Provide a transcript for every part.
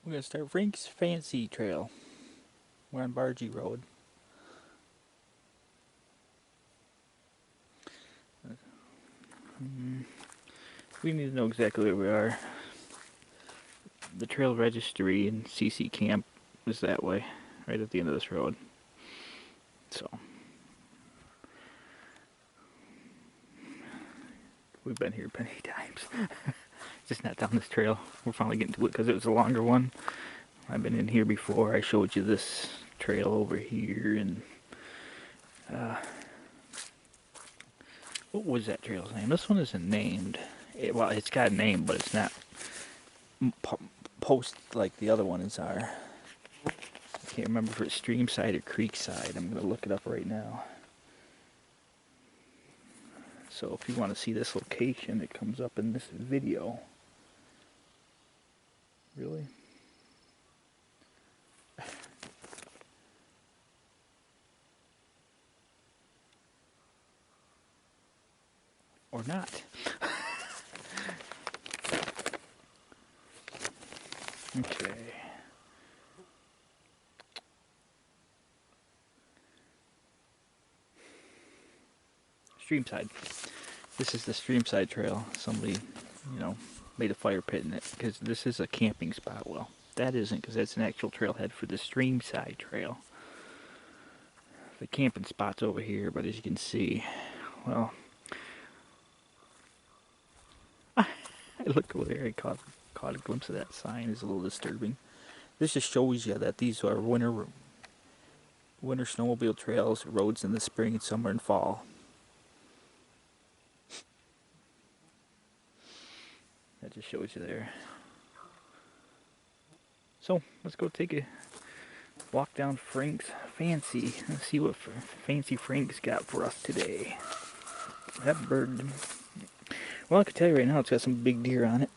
We're gonna start Frank's Fancy Trail. We're on Bargy Road. We need to know exactly where we are. The trail registry and CC camp is that way, right at the end of this road. So we've been here many times. Just not down this trail. We're finally getting to it because it was a longer one. I've been in here before. I showed you this trail over here, and what was that trail's name? This one isn't named. Well, it's got a name, but it's not post like the other ones are. I can't remember if it's stream side or creek side. I'm going to look it up right now. So if you want to see this location, it comes up in this video. Really? Or not. Okay. Streamside. This is the Streamside Trail. Somebody, made a fire pit in it because this is a camping spot. Well, that isn't, because that's an actual trailhead for the Streamside Trail. The camping spot's over here, but as you can see, well, I looked over there. I caught a glimpse of that sign. It's a little disturbing. This just shows you that these are winter snowmobile trails, roads in the spring, summer, and fall. That just shows you there. So let's go take a walk down Frank's Fancy and see what Fancy Frank's got for us today. That bird. Well, I can tell you right now, it's got some big deer on it.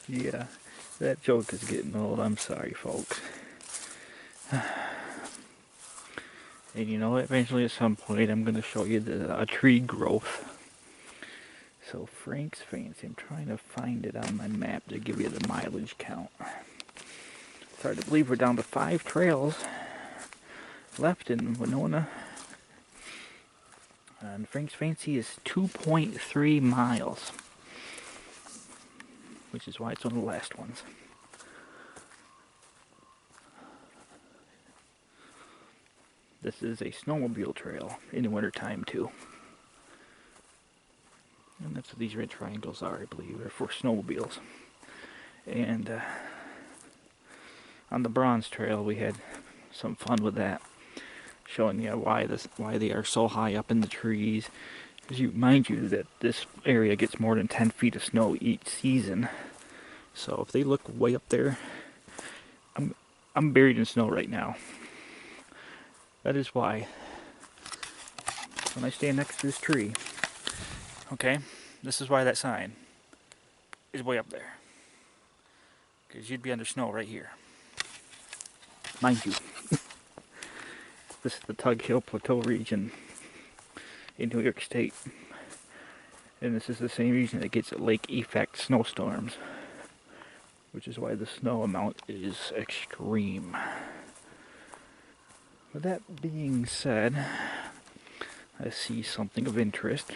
Yeah, that joke is getting old. I'm sorry, folks. And you know, eventually at some point I'm going to show you a tree growth. So Frank's Fancy, I'm trying to find it on my map to give you the mileage count. It's hard to believe we're down to 5 trails left in Winona. And Frank's Fancy is 2.3 miles, which is why it's one of the last ones. This is a snowmobile trail in the wintertime too. And that's what these red triangles are, I believe. They're for snowmobiles. And on the Bronze Trail, we had some fun with that, showing you why they are so high up in the trees. Mind you that this area gets more than 10 feet of snow each season. So if they look way up there, I'm buried in snow right now. That is why when I stand next to this tree, okay, this is why that sign is way up there. Because you'd be under snow right here. Mind you, this is the Tug Hill Plateau region in New York State. And this is the same region that gets lake effect snowstorms, which is why the snow amount is extreme. With that being said, I see something of interest,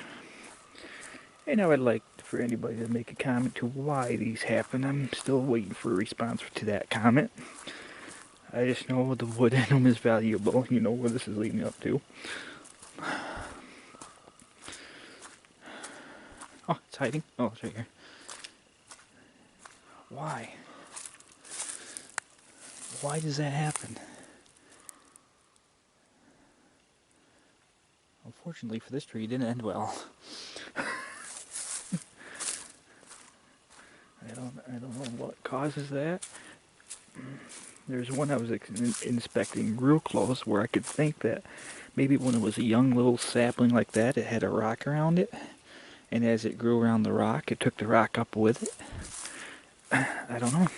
and I would like for anybody to make a comment to why these happen. I'm still waiting for a response to that comment. I just know the wood in them is valuable. You know where this is leading up to. Oh, it's hiding. Oh, it's right here. Why? Why does that happen? Unfortunately for this tree, it didn't end well. I don't know what causes that. There's one I was inspecting real close where I could think that maybe when it was a young little sapling like that, it had a rock around it. And as it grew around the rock, it took the rock up with it. I don't know.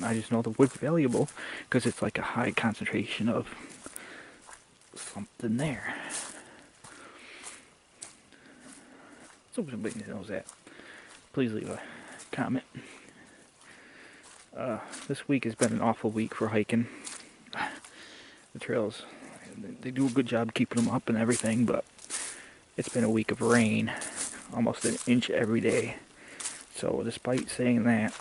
I just know the wood's valuable because it's like a high concentration of something there. So somebody knows that. please leave a comment. This week has been an awful week for hiking. The trails, they do a good job keeping them up and everything, but it's been a week of rain, almost an inch every day. So despite saying that,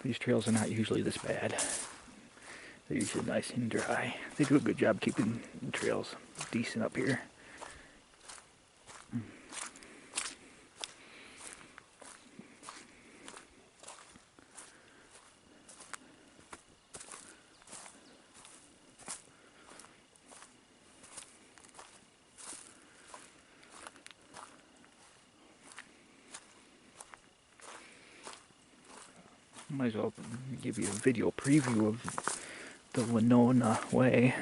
these trails are not usually this bad. They're usually nice and dry. They do a good job keeping the trails decent up here. Might as well give you a video preview of the Winona Way.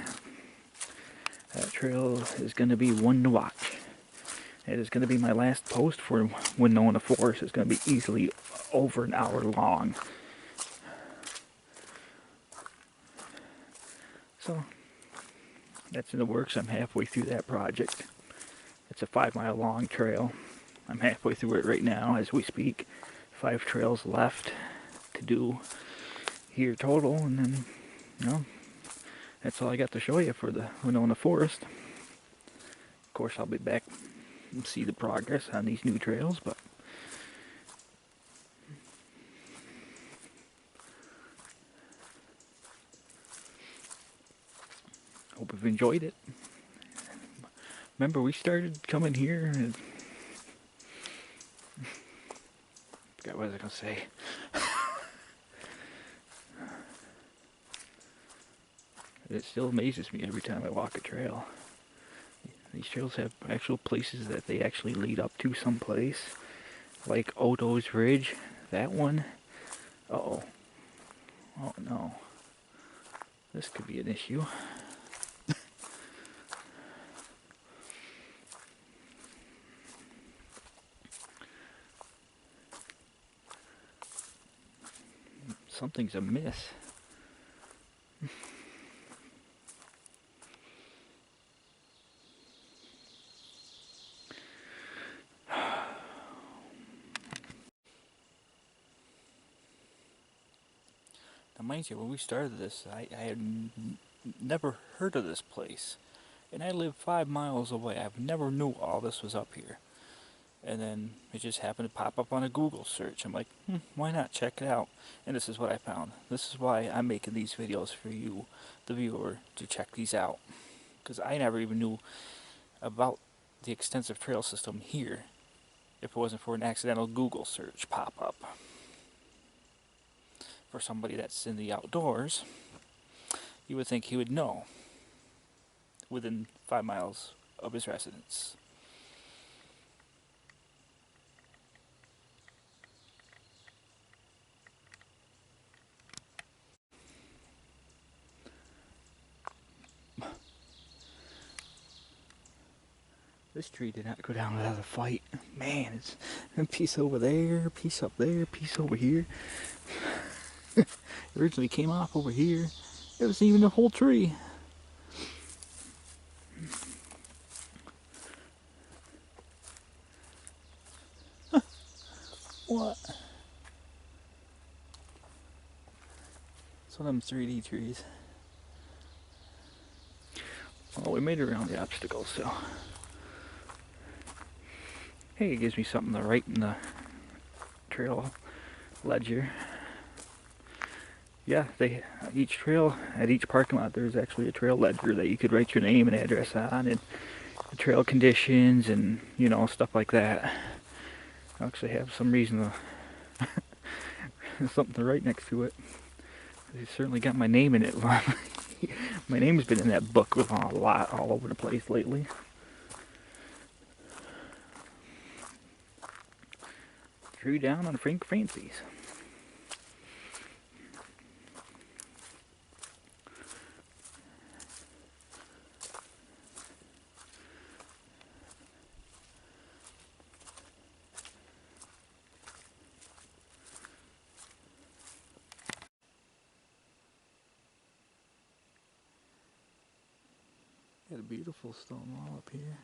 That trail is going to be one to watch. It is going to be my last post for Winona Forest. It's going to be easily over an hour long. So, that's in the works. I'm halfway through that project. It's a 5-mile long trail. I'm halfway through it right now as we speak. 5 trails left to do here total, and then, you know, that's all I got to show you for the Winona Forest. Of course, I'll be back and see the progress on these new trails, but hope you've enjoyed it. Remember, we started coming here and forgot what I was gonna say. It still amazes me every time I walk a trail. These trails have actual places that they actually lead up to someplace. Like Odo's Ridge, that one. Uh-oh. Oh no. This could be an issue. Something's amiss. Now, mind you, when we started this, I had never heard of this place. And I live 5 miles away. I've never knew all this was up here. And then it just happened to pop up on a Google search. I'm like, why not check it out? And this is what I found. This is why I'm making these videos for you, the viewer, to check these out. Because I never even knew about the extensive trail system here if it wasn't for an accidental Google search pop-up. For somebody that's in the outdoors, you would think he would know within 5 miles of his residence. This tree did not go down without a fight. Man, it's a piece over there, piece up there, piece over here. It originally came off over here. It wasn't even the whole tree. What? It's one of them 3D trees. Well, we made it around the obstacles, so. Hey, it gives me something to write in the trail ledger. Yeah, each trail, at each parking lot, there's actually a trail ledger that you could write your name and address on, and the trail conditions, and, you know, stuff like that. I actually have some reason to, something to write next to it. They certainly got my name in it. My name's been in that book a lot, all over the place lately. Drew down on Frank Francis. Got a beautiful stone wall up here.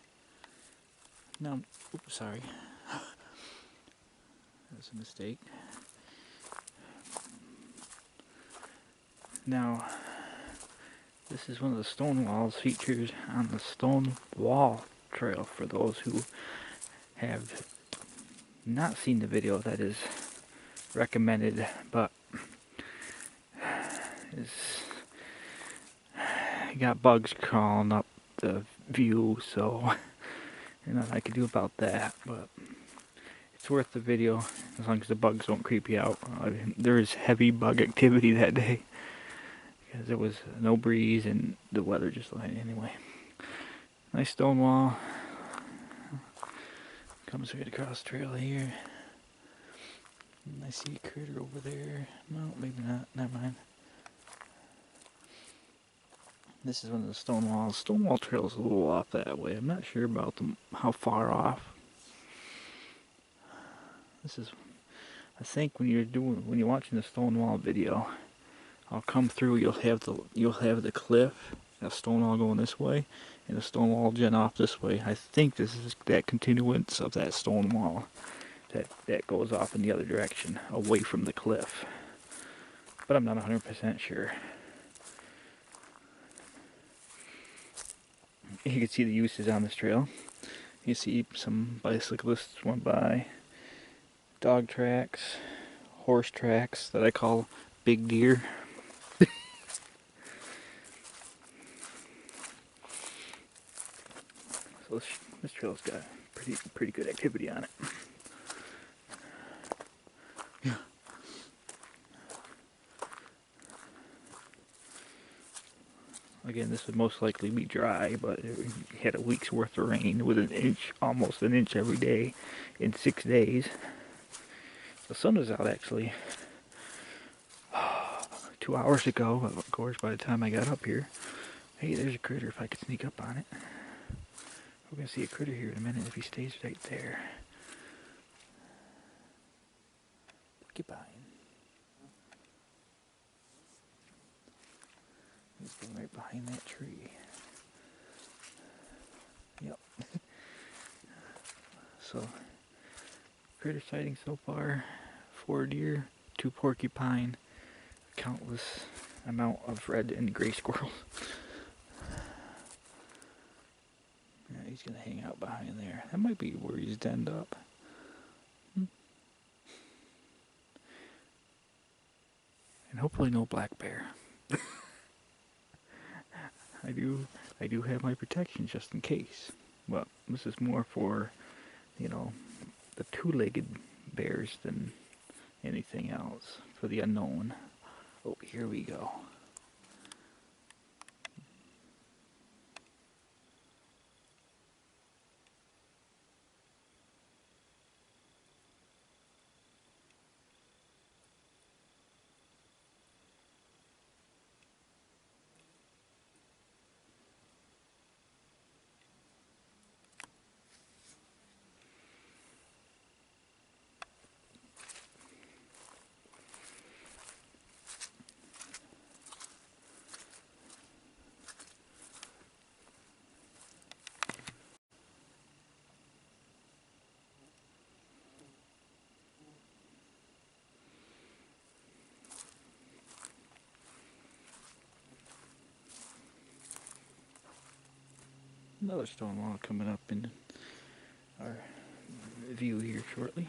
No, oops, sorry. That's a mistake. Now, this is one of the stone walls featured on the Stone Wall Trail for those who have not seen the video that is recommended, but is got bugs crawling up the view, so nothing I could do about that, but it's worth the video as long as the bugs don't creep you out. There is heavy bug activity that day because there was no breeze and the weather just like anyway. Nice stone wall. Comes right across the trail here. And I see a critter over there. No, maybe not. Never mind. This is one of the stone walls. Stone wall trail is a little off that way. I'm not sure about how far off. This is, I think when you're watching the stone wall video, I'll come through. You'll have the cliff, a stone wall going this way, and the stone wall jen off this way. I think this is that continuance of that stone wall that goes off in the other direction, away from the cliff. But I'm not 100% sure. You can see the uses on this trail. You see some bicyclists went by, dog tracks, horse tracks that I call big deer. So this trail's got pretty good activity on it. Yeah. Again, this would most likely be dry, but it had a week's worth of rain with almost an inch every day in 6 days. The sun was out actually 2 hours ago, of course, by the time I got up here. Hey, there's a critter if I could sneak up on it. We're going to see a critter here in a minute if he stays right there. Porcupine. He's been right behind that tree. Yep. So, critter sighting so far: 4 deer, 2 porcupine, countless amount of red and gray squirrels. Yeah, he's gonna hang out behind there. That might be where he's denned up. And hopefully no black bear. I do have my protection just in case. But this is more for, the 2-legged bears than anything else, for the unknown. Oh, here we go. Another stone wall coming up in our view here shortly.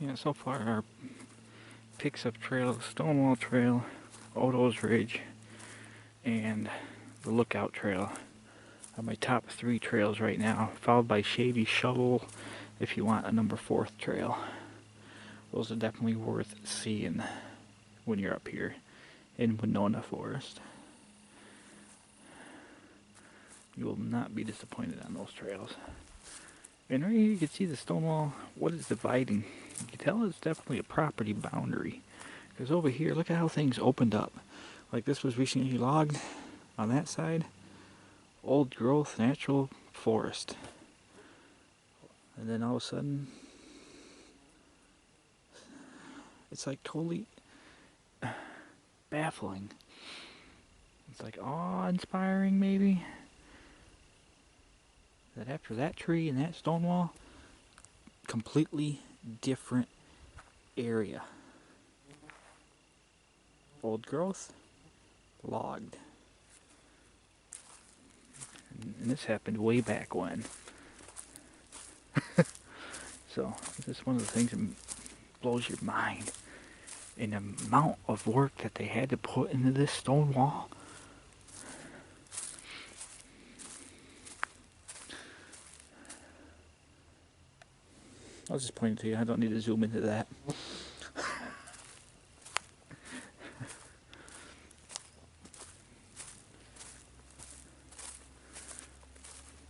Yeah, so far our picks of trails: Stonewall Trail, Odo's Ridge, and the Lookout Trail are my top 3 trails right now, followed by Shady Shovel if you want a number 4th trail. Those are definitely worth seeing when you're up here in Winona Forest. You will not be disappointed on those trails. And right here you can see the stone wall. What is dividing? You can tell it's definitely a property boundary. Because over here, look at how things opened up. Like this was recently logged on that side. Old growth, natural forest. And then all of a sudden, it's like totally baffling. It's like awe-inspiring maybe. That after that tree and that stone wall, completely different area. Old growth, logged. And this happened way back when. So this is one of the things that blows your mind. And the amount of work that they had to put into this stone wall. I'll just point it to you. I don't need to zoom into that.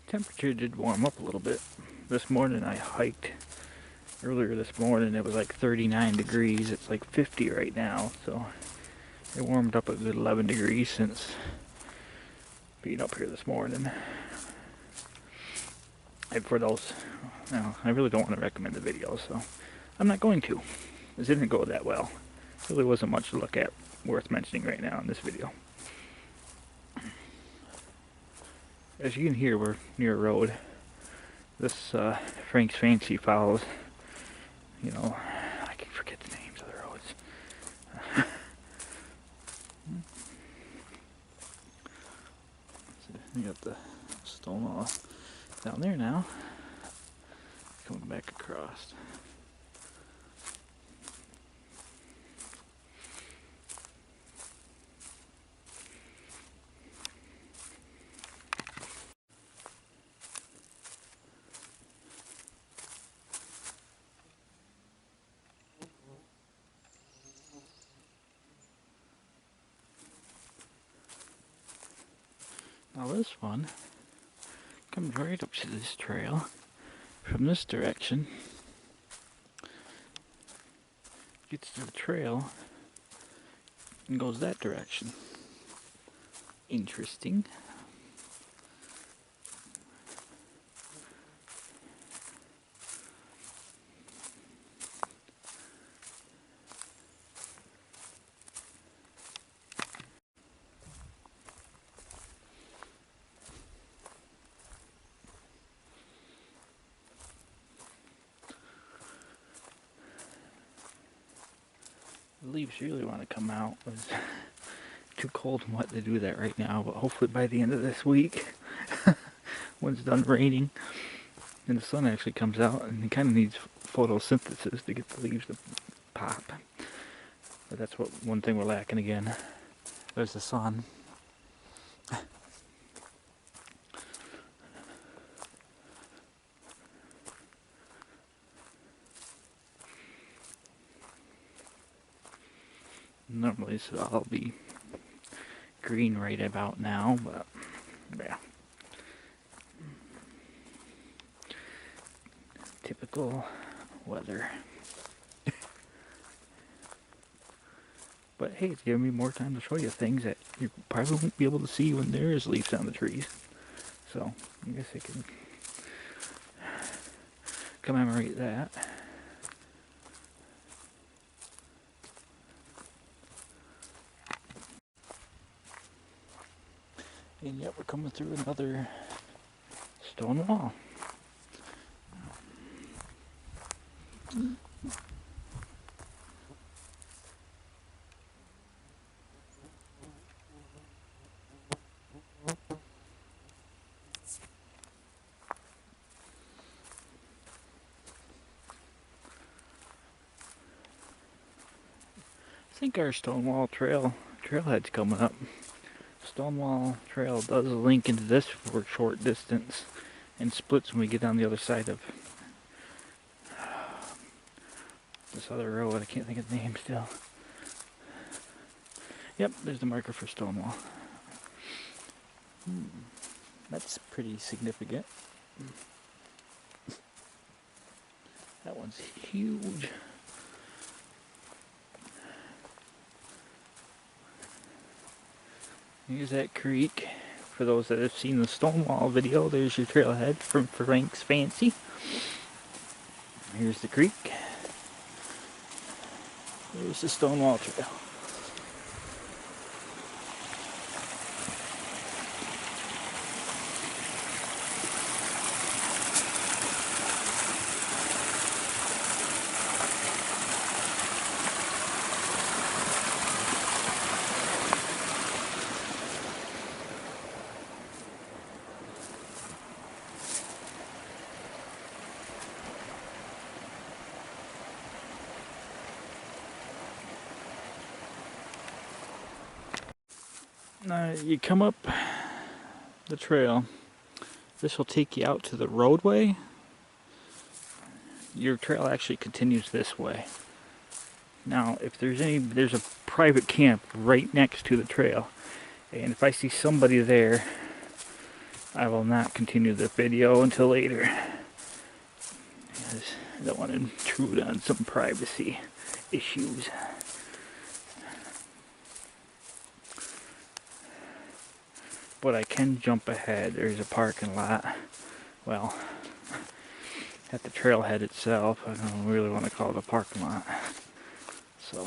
Temperature did warm up a little bit. This morning I hiked. Earlier this morning it was like 39 degrees. It's like 50 right now. So it warmed up a good 11 degrees since being up here this morning. And for those, now I really don't want to recommend the video, so I'm not going to. It didn't go that well. Really wasn't much to look at worth mentioning right now in this video. As you can hear, we're near a road. This Frank's Fancy follows, you know, I can forget the names of the roads. So we got the stone wall down there now. Coming back across. Now this one comes right up to this trail from this direction. Gets to the trail and goes that direction. Interesting. The leaves really want to come out. It's too cold and wet to do that right now, but hopefully by the end of this week, when it's done raining, and the sun actually comes out, and it kind of needs photosynthesis to get the leaves to pop. But that's one thing we're lacking again. There's the sun. Normally this would all be green right about now, but yeah. Typical weather. But hey, it's giving me more time to show you things that you probably won't be able to see when there is leaves on the trees. So I guess I can commemorate that. And yet we're coming through another stone wall. I think our Stonewall trailhead's coming up. Stonewall Trail does link into this for a short distance and splits when we get on the other side of this other road. I can't think of the name still. Yep, there's the marker for Stonewall. That's pretty significant. one's huge. Here's that creek. For those that have seen the Stonewall video, there's your trailhead from Frank's Fancy. Here's the creek. There's the Stonewall Trail. Now you come up the trail. This will take you out to the roadway. Your trail actually continues this way. Now, if there's a private camp right next to the trail, and if I see somebody there, I will not continue the video until later, because I don't want to intrude on some privacy issues. But I can jump ahead. There's a parking lot. Well, at the trailhead itself. I don't really want to call it a parking lot. So,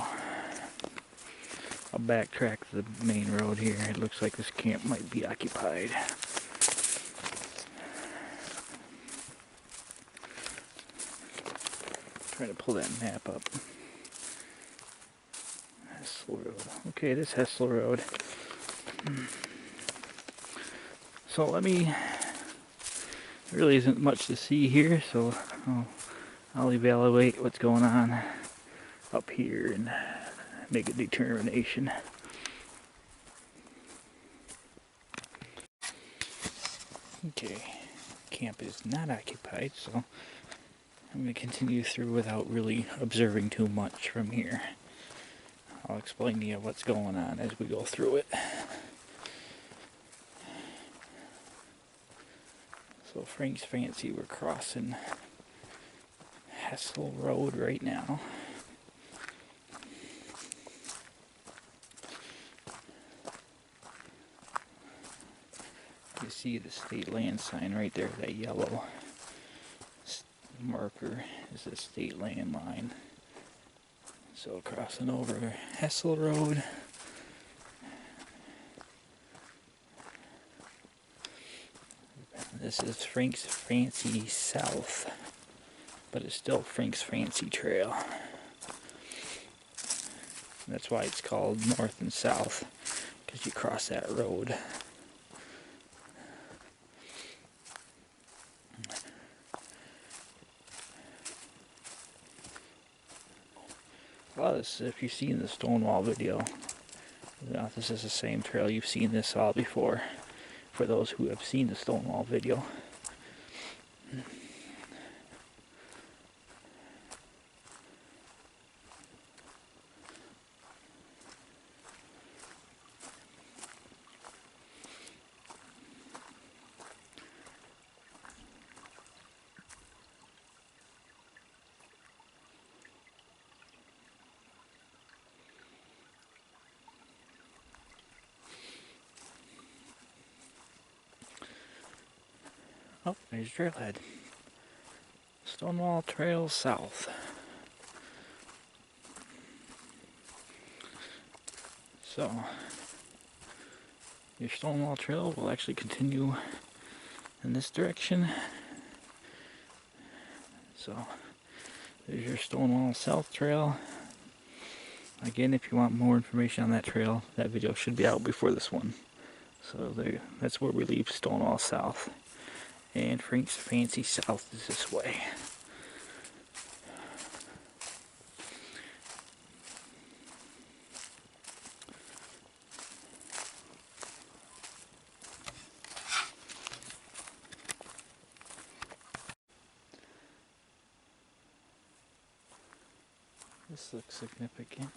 I'll backtrack to the main road here. It looks like this camp might be occupied. Trying to pull that map up. Hessel Road. Okay, this Hessel Road. So there really isn't much to see here, so I'll evaluate what's going on up here and make a determination. Okay, camp is not occupied, so I'm going to continue through without really observing too much from here. I'll explain to you what's going on as we go through it. So Frank's Fancy, we're crossing Hessel Road right now. You see the state land sign right there, that yellow marker is the state land line. So crossing over Hessel Road. This is Frank's Fancy South, but it's still Frank's Fancy Trail. That's why it's called North and South, because you cross that road. A lot of this, if you've seen the Stonewall video, this is the same trail. You've seen this all before. For those who have seen the Stonewall video. Oh, there's trailhead. Stonewall Trail South. So, your Stonewall Trail will actually continue in this direction. So, there's your Stonewall South Trail. Again, if you want more information on that trail, that video should be out before this one. So that's where we leave Stonewall South. And Frank's Fancy South is this way. This looks significant.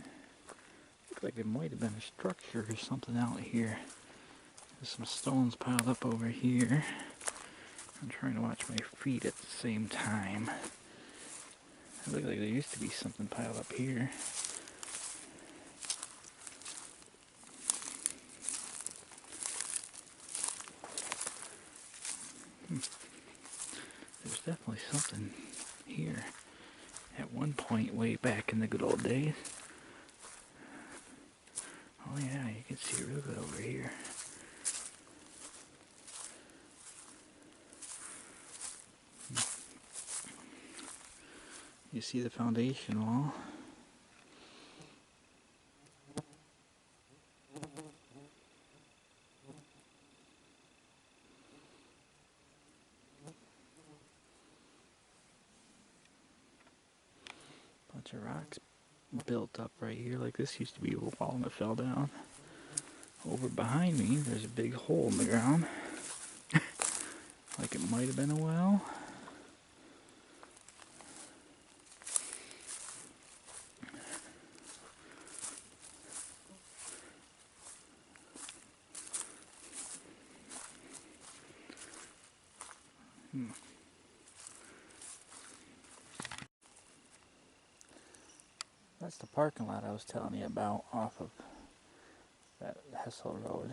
Looks like it might have been a structure or something out here. There's some stones piled up over here. I'm trying to watch my feet at the same time. It looked like there used to be something piled up here. There's definitely something here at one point way back in the good old days. Oh yeah, you can see it real good over here. You see the foundation wall? Bunch of rocks built up right here. Like this used to be a wall and it fell down. Over behind me, there's a big hole in the ground. Like it might have been a well. That's the parking lot I was telling you about off of that Hessel Road.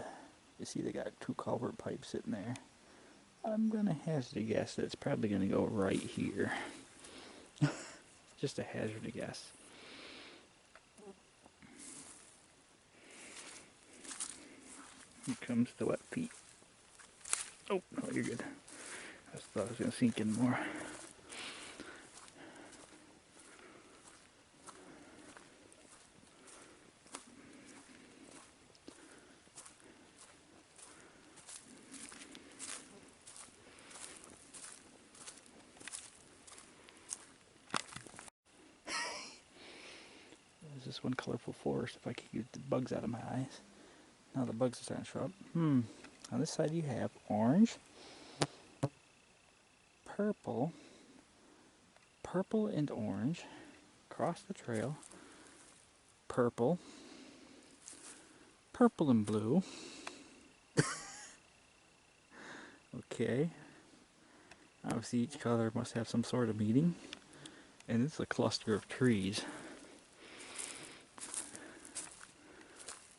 You see they got two culvert pipes sitting there. I'm gonna hazard a guess that it's probably gonna go right here. Just a hazard a guess. Here comes the wet feet. Oh, no, you're good. I just thought I was gonna sink in more. There's this one colorful forest if I could get the bugs out of my eyes. Now the bugs are starting to show up. On this side you have orange, purple, purple and orange, across the trail, purple, purple and blue. Okay. Obviously each color must have some sort of meaning. And it's a cluster of trees.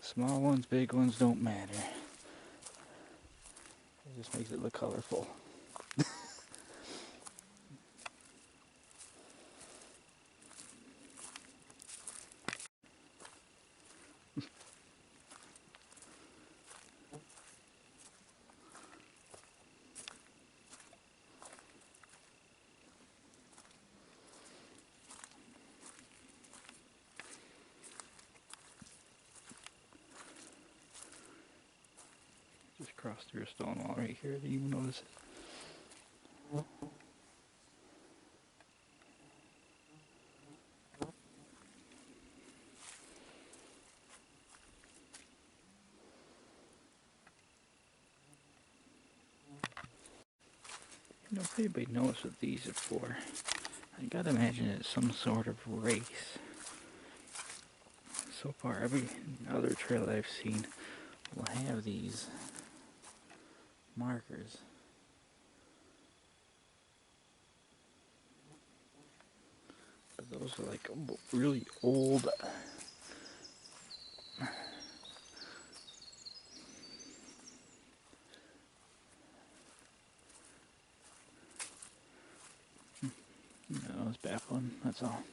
Small ones, big ones, don't matter. It just makes it look colorful. Just cross through a stone wall right here that you notice. You know, if anybody knows what these are for, I gotta imagine it's some sort of race. So far, every other trail that I've seen will have these markers. But those are like really old. No, it's baffling, that's all.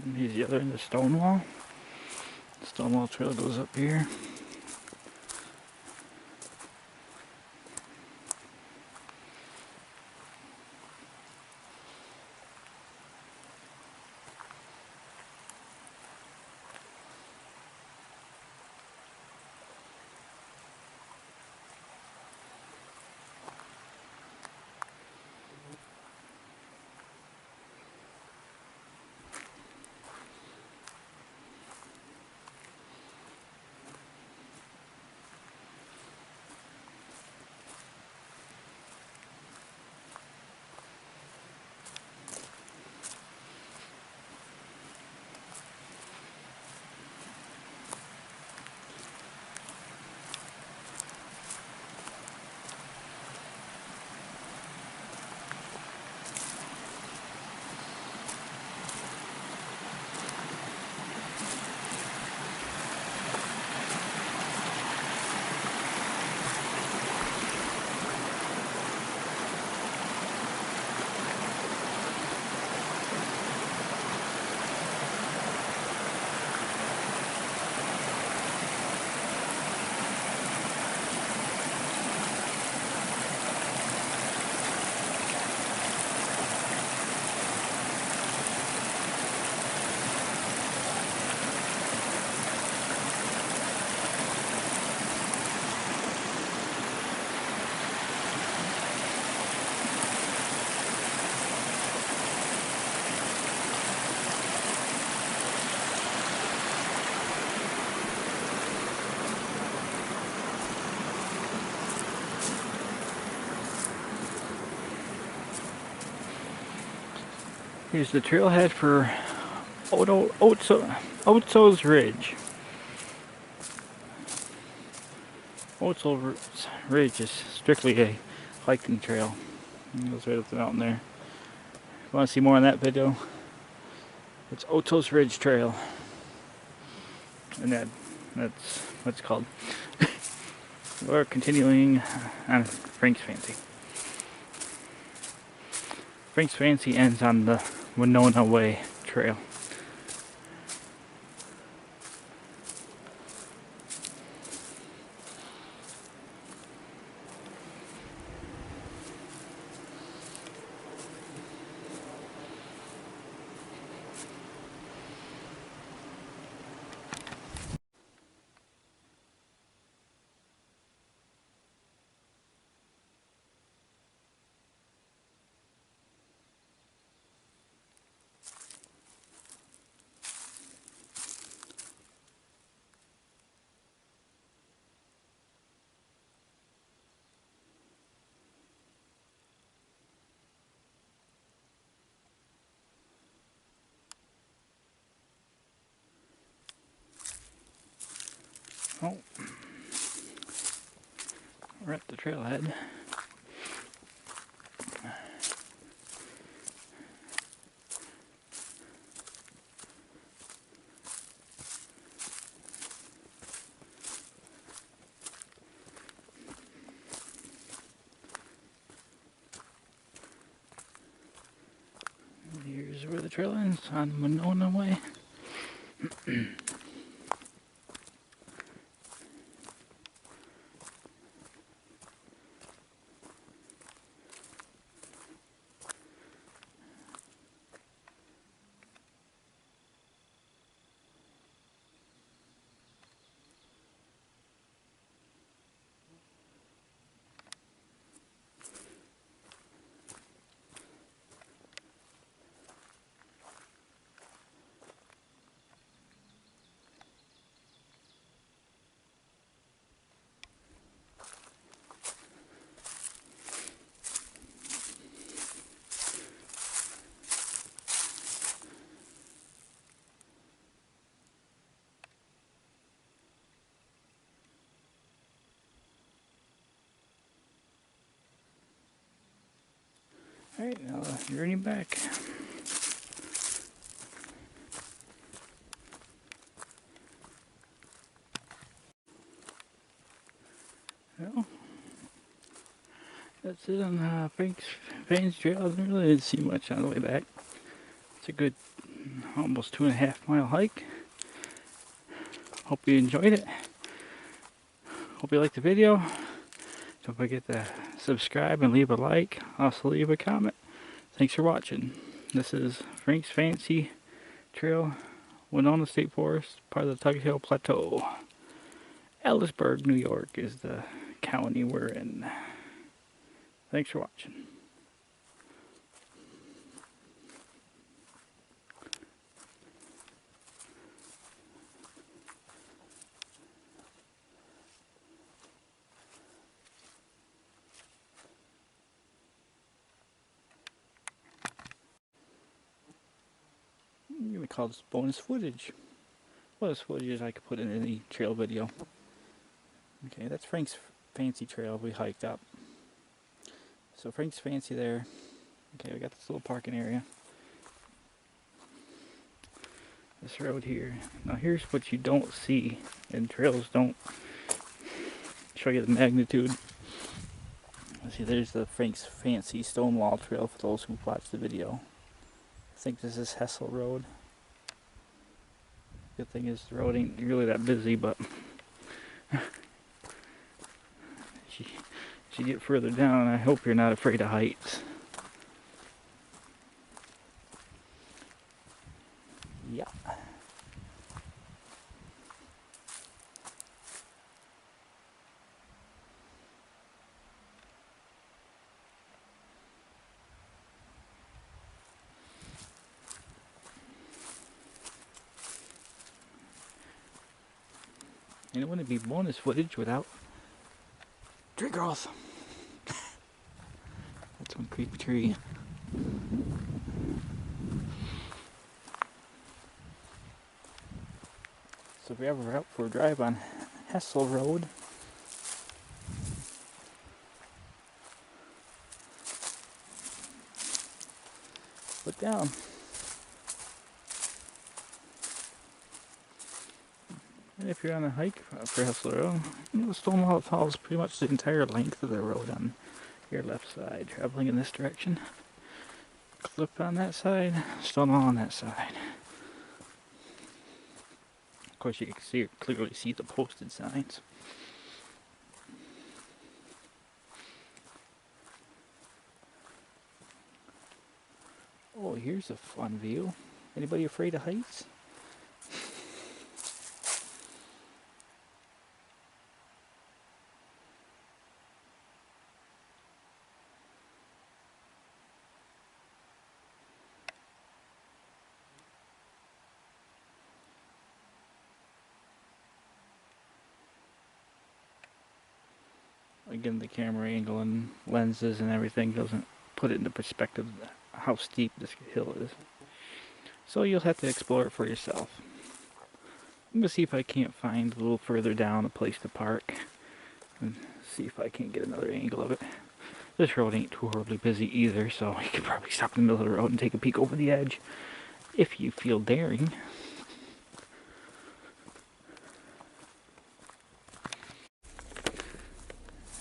And here's the other end of the stone wall. The stone wall trail goes up here. Here's the trailhead for Otso's Ridge. Otso's Ridge is strictly a hiking trail. It goes right up the mountain there. If you want to see more on that video, it's Otso's Ridge Trail. And that's what it's called. We're continuing on Frank's Fancy. Frank's Fancy ends on the Winona Way trail. Oh, we're at the trailhead. Here's where the trail ends on Winona Way. Alright, now journey back. Well, that's it on Frank's Fancy Trail. I didn't really see much on the way back. It's a good almost 2.5 mile hike. Hope you enjoyed it. Hope you liked the video. Don't forget to subscribe and leave a like. Also leave a comment. Thanks for watching. This is Frank's Fancy Trail, Winona State Forest, part of the Tug Hill Plateau. Ellisburg, New York is the county we're in. Thanks for watching. I'm gonna call this bonus footage. Bonus footage is I could put in any trail video. Okay, that's Frank's Fancy Trail we hiked up. So Frank's Fancy there. Okay, we got this little parking area. This road here. Now here's what you don't see, and trails don't show you the magnitude. See, there's the Frank's Fancy Stonewall Trail for those who watched the video. I think this is Hessel Road. Good thing is the road ain't really that busy, but as you get further down, I hope you're not afraid of heights. Yeah. And it wouldn't be bonus footage without tree growth. That's one creepy tree. So if you're ever out for a drive on Hessel Road, look down. And if you're on a hike for Hessel Road, the stone wall follows pretty much the entire length of the road on your left side, traveling in this direction. Clip on that side, stone wall on that side. Of course, you can clearly see the posted signs. Oh, here's a fun view. Anybody afraid of heights? Again, the camera angle and lenses and everything doesn't put it into perspective how steep this hill is. So you'll have to explore it for yourself. I'm gonna see if I can't find a little further down a place to park and see if I can't get another angle of it. This road ain't too horribly busy either, so you could probably stop in the middle of the road and take a peek over the edge if you feel daring.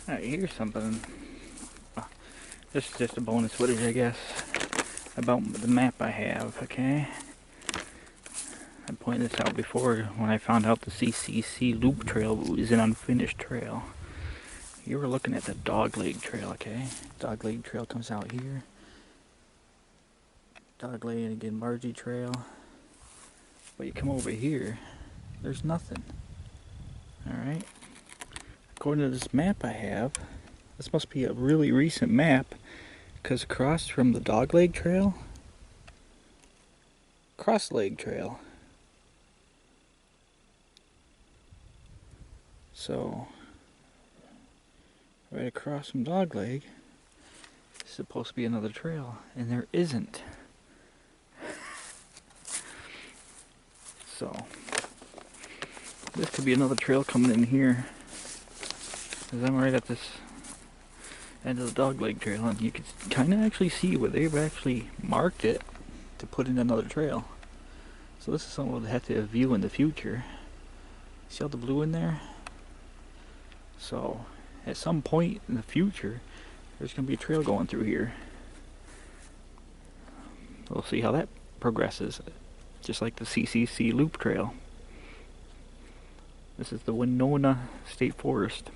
Alright, here's something. This is just a bonus footage, I guess, about the map I have, okay? I pointed this out before when I found out the CCC Loop Trail is an unfinished trail. You were looking at the Dogleg Trail, okay? Dogleg Trail comes out here. Dogleg and again Bargy Trail. But you come over here, there's nothing. Alright? According to this map I have, this must be a really recent map, because across from the Dogleg Trail, Crossleg Trail. So, right across from Dogleg is supposed to be another trail, and there isn't. So, this could be another trail coming in here. Because I'm right at this end of the Dogleg Trail, and you can kind of actually see where they've actually marked it to put in another trail. So this is something we'll have to view in the future. See all the blue in there? So, at some point in the future, there's going to be a trail going through here. We'll see how that progresses, just like the CCC Loop Trail. This is the Winona State Forest.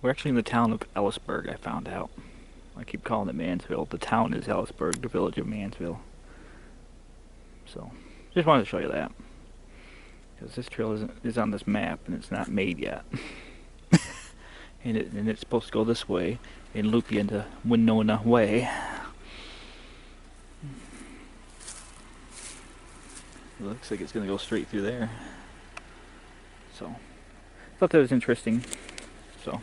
We're actually in the town of Ellisburg, I found out. I keep calling it Mansville. The town is Ellisburg, the village of Mansville. So, just wanted to show you that. Because this trail is on this map and it's not made yet. and it's supposed to go this way and loop you into Winona Way. It looks like it's going to go straight through there. So, thought that was interesting. So.